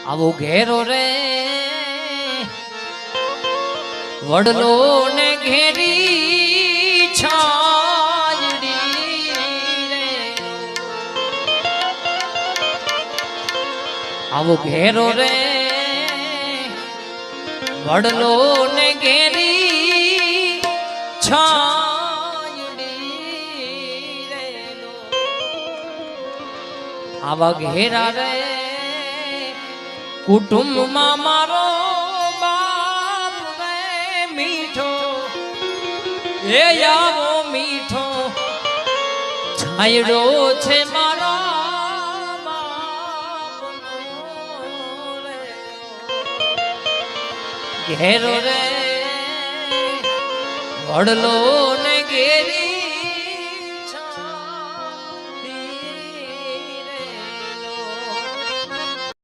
આવો ઘેરો રે વડલો ને ઘેરી છાજડી રે આવો ઘેરો રે વડલો ને ઘેરી છાજડી રે આવા ઘેરા રે કુટુંબમાં મારો બાપ રે મીઠો એ આવો મીઠો છાયડો છે મારા બાપનો રે ઘેરો રે વડલો